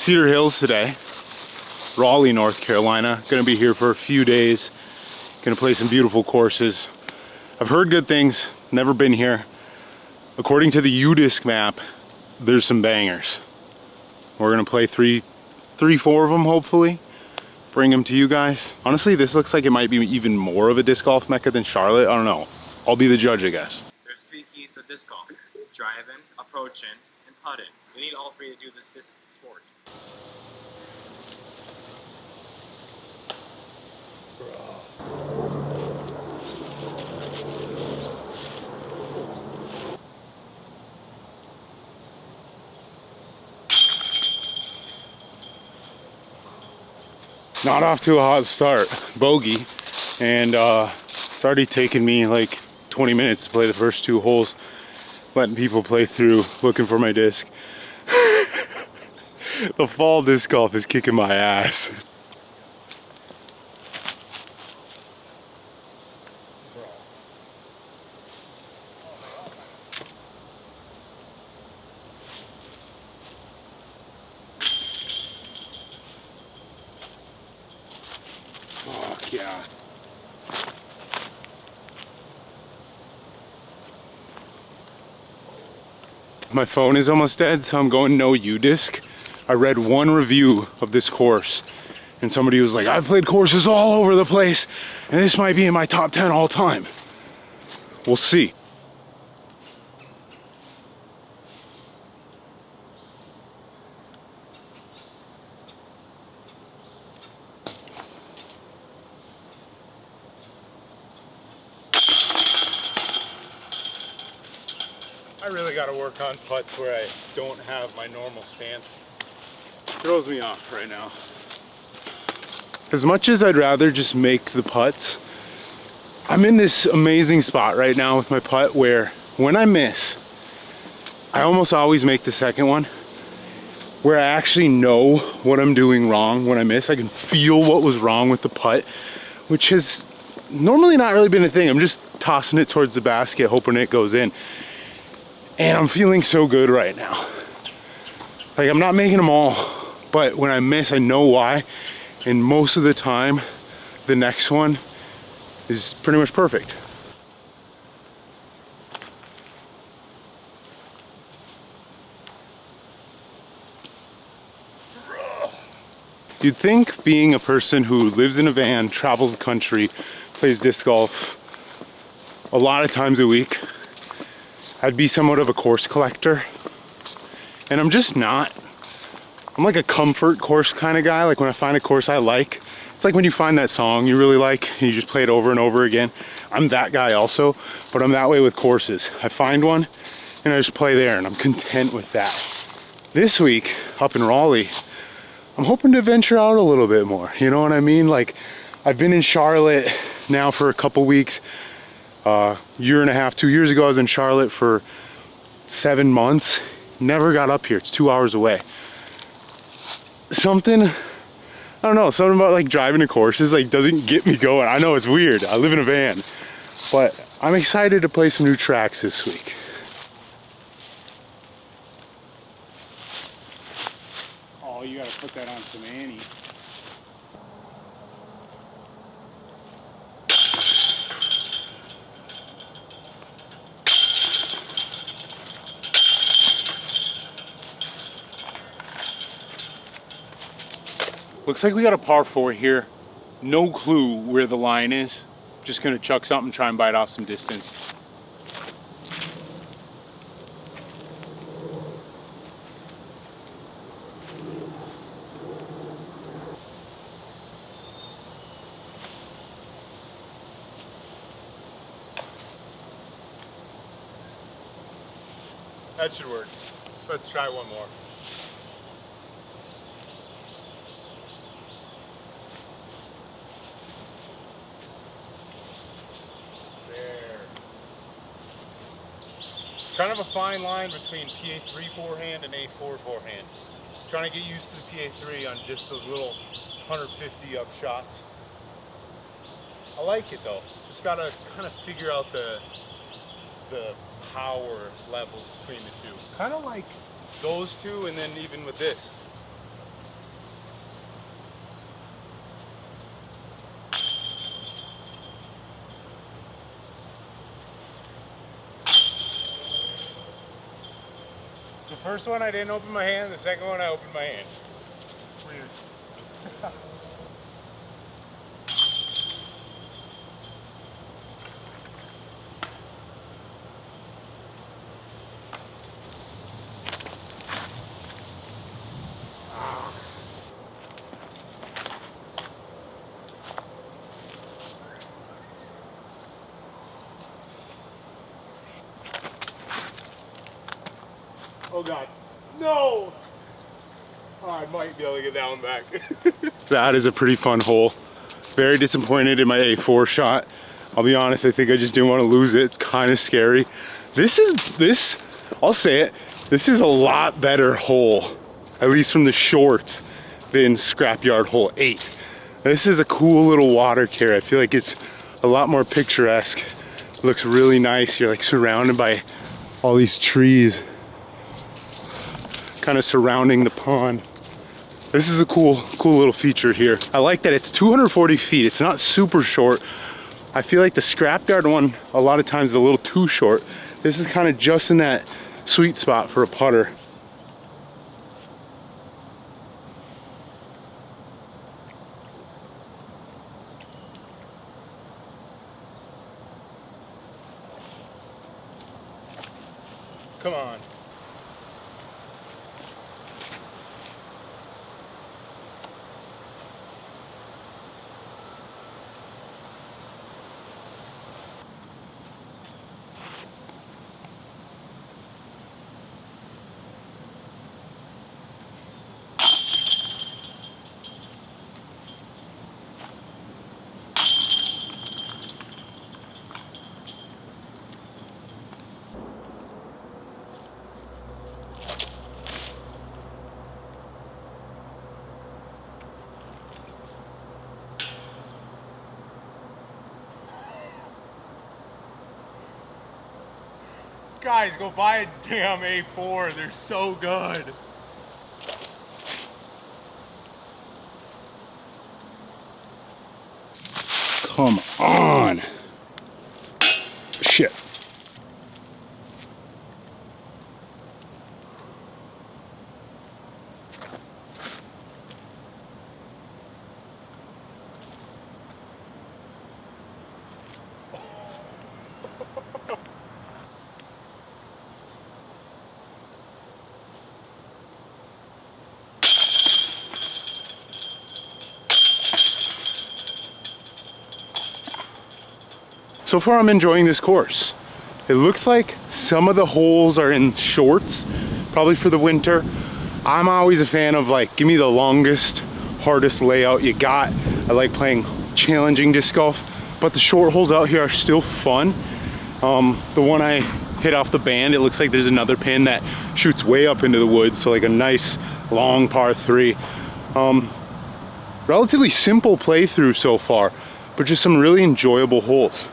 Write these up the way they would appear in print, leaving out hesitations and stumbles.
Cedar Hills today, Raleigh, North Carolina. Gonna be here for a few days. Gonna play some beautiful courses. I've heard good things, never been here. According to the UDisc map, there's some bangers. We're gonna play three, four of them hopefully. Bring them to you guys. Honestly, this looks like it might be even more of a disc golf mecca than Charlotte. I don't know. I'll be the judge, I guess. There's 3 keys to disc golf: driving, approaching, and putting. We need all 3 to do this disc sport. Not off to a hot start. Bogey. And it's already taken me like 20 minutes to play the first 2 holes. Letting people play through, looking for my disc. The fall disc golf is kicking my ass. Fuck yeah. My phone is almost dead, so I'm going no UDisc. I read one review of this course, and somebody was like, I've played courses all over the place, and this might be in my top 10 all time. We'll see. I really got to work on putts where I don't have my normal stance. Throws me off right now. As much as I'd rather just make the putts, I'm in this amazing spot right now with my putt where when I miss, I almost always make the second one, where I actually know what I'm doing wrong when I miss. I can feel what was wrong with the putt, which has normally not really been a thing. I'm just tossing it towards the basket, hoping it goes in. And I'm feeling so good right now. Like, I'm not making them all, but when I miss, I know why. And most of the time, the next one is pretty much perfect. You'd think being a person who lives in a van, travels the country, plays disc golf a lot of times a week, I'd be somewhat of a course collector, and I'm just not. I'm like a comfort course kind of guy. Like when I find a course I like, it's like when you find that song you really like and you just play it over and over again. I'm that guy also, but I'm that way with courses. I find one and I just play there and I'm content with that. This week up in Raleigh, I'm hoping to venture out a little bit more. You know what I mean? Like, I've been in Charlotte now for a couple weeks. Year and a half, 2 years ago, I was in Charlotte for 7 months. Never got up here. It's 2 hours away. Something, I don't know, something about like driving to courses like doesn't get me going. I know it's weird. I live in a van, but I'm excited to play some new tracks this week. Oh, you gotta put that on some Annie. Looks like we got a par 4 here. No clue where the line is. Just gonna chuck something, try and bite off some distance. That should work. Let's try one more. Kind of a fine line between PA3 forehand and A4 forehand. Trying to get used to the PA3 on just those little 150 up shots. I like it though. Just gotta kind of figure out the power levels between the two. Kind of like those two, and then even with this. first one I didn't open my hand, the second one I opened my hand. Weird. Oh God, no! Oh, I might be able to get that one back. That is a pretty fun hole. Very disappointed in my A4 shot. I'll be honest, I think I just didn't want to lose it. It's kind of scary. I'll say it, this is a lot better hole, at least from the short, than Scrapyard Hole 8. This is a cool little water carry. I feel like it's a lot more picturesque. It looks really nice. You're like surrounded by all these trees, kind of surrounding the pond. This is a cool little feature here. I like that it's 240 feet. It's not super short. I feel like the Scrapyard one, a lot of times, is a little too short. This is kind of just in that sweet spot for a putter. Come on. Guys, go buy a damn A4. They're so good. Come on. Shit. So far I'm enjoying this course. It looks like some of the holes are in shorts, probably for the winter. I'm always a fan of like, give me the longest, hardest layout you got. I like playing challenging disc golf, but the short holes out here are still fun. The one I hit off the band, it looks like there's another pin that shoots way up into the woods, so like a nice long par 3. Relatively simple playthrough so far, but just some really enjoyable holes.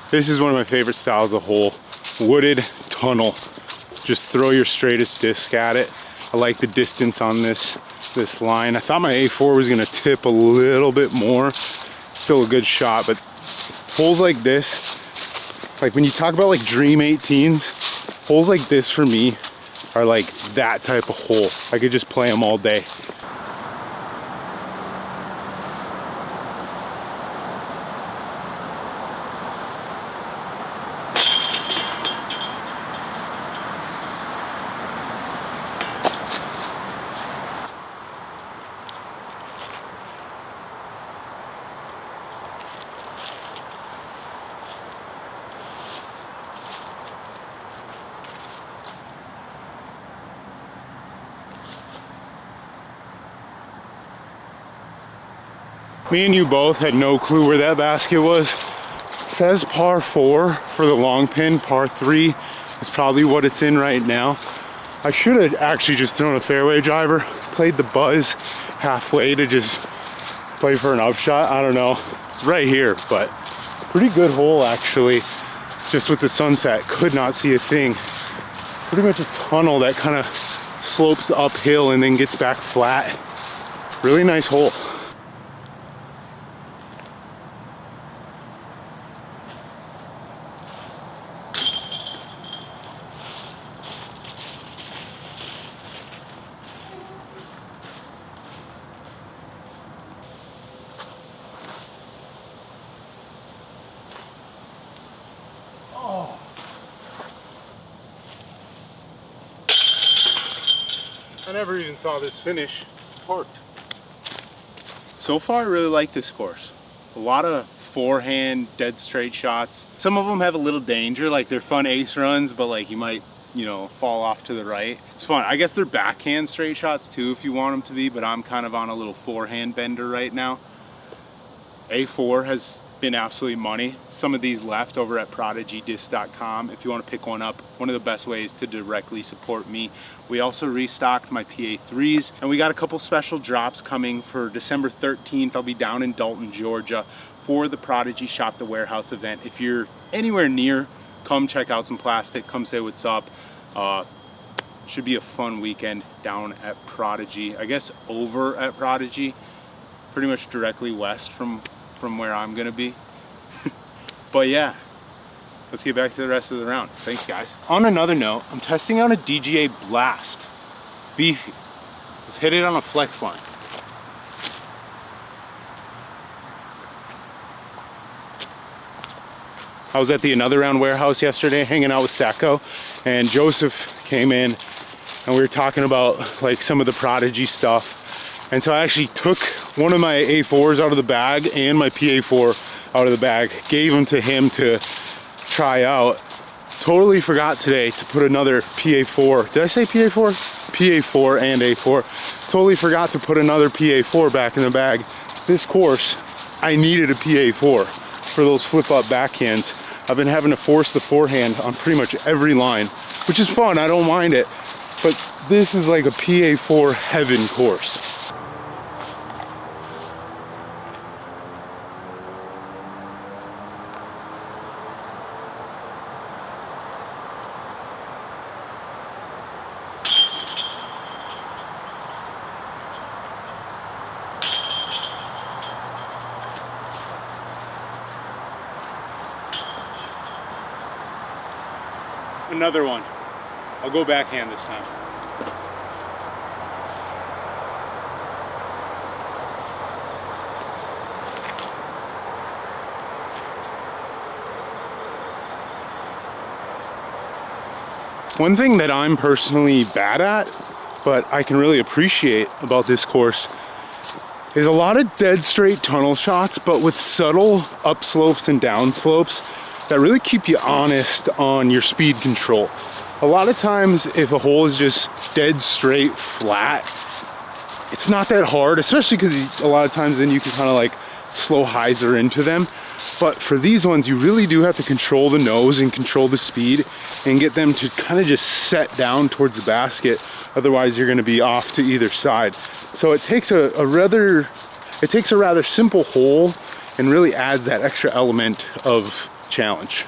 This is one of my favorite styles of hole, wooded tunnel. Just throw your straightest disc at it. I like the distance on this line. I thought my A4 was gonna tip a little bit more. Still a good shot, but holes like this, like when you talk about like dream 18s, holes like this for me are like that type of hole. I could just play them all day. Me and you both had no clue where that basket was. It says par 4 for the long pin. Par 3 is probably what it's in right now. I should have actually just thrown a fairway driver, played the buzz halfway to just play for an upshot. I don't know. It's right here, but pretty good hole actually. Just with the sunset, could not see a thing. Pretty much a tunnel that kind of slopes uphill and then gets back flat. Really nice hole. I never even saw this finish torqued. So far, I really like this course. A lot of forehand, dead straight shots. Some of them have a little danger, like they're fun ace runs, but like you might, you know, fall off to the right. It's fun. I guess they're backhand straight shots too if you want them to be, but I'm kind of on a little forehand bender right now. A4 has been absolutely money. Some of these left over at prodigydisc.com if you want to pick one up. One of the best ways to directly support me. We also restocked my PA3s, and we got a couple special drops coming for December 13th. I'll be down in Dalton, Georgia for the Prodigy Shop the Warehouse event. If you're anywhere near, come check out some plastic, come say what's up. Should be a fun weekend down at Prodigy. I guess over at Prodigy, pretty much directly west from where I'm gonna be. But yeah, let's get back to the rest of the round. Thanks, guys. On another note, I'm testing out a DGA Blast. Beefy. Let's hit it on a flex line. I was at the Another Round warehouse yesterday hanging out with Sacco, and Joseph came in and we were talking about like some of the Prodigy stuff. And so I actually took one of my A4s out of the bag and my PA4 out of the bag, gave them to him to try out. Totally forgot today to put another PA4. Did I say PA4? PA4 and A4. Totally forgot to put another PA4 back in the bag. This course, I needed a PA4 for those flip up backhands. I've been having to force the forehand on pretty much every line, which is fun, I don't mind it. But this is like a PA4 heaven course. Another one. I'll go backhand this time. One thing that I'm personally bad at, but I can really appreciate about this course, is a lot of dead straight tunnel shots, but with subtle upslopes and downslopes that really keep you honest on your speed control. A lot of times if a hole is just dead straight flat, it's not that hard, especially because a lot of times then you can kind of like slow hyzer into them. But for these ones, you really do have to control the nose and control the speed and get them to kind of just set down towards the basket. Otherwise you're gonna be off to either side. So it takes a rather simple hole and really adds that extra element of challenge.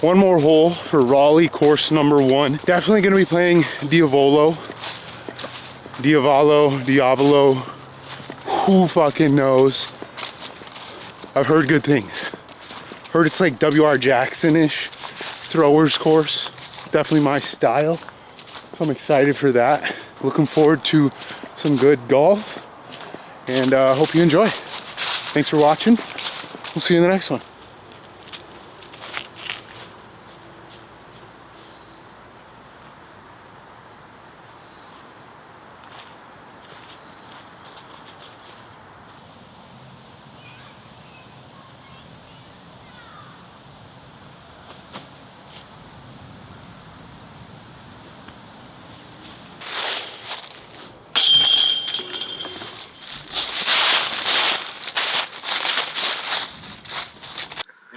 One more hole for Raleigh course number 1. Definitely gonna be playing Diavolo. Who fucking knows? I've heard good things. Heard it's like W.R. Jackson-ish throwers course. Definitely my style. So I'm excited for that. Looking forward to some good golf. And hope you enjoy. Thanks for watching. We'll see you in the next one.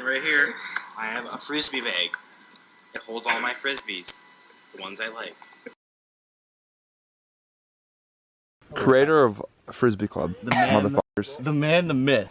right here, I have a frisbee bag. It holds all my frisbees, the ones I like. Creator of Frisbee Club, The man, motherfuckers. the man, the myth.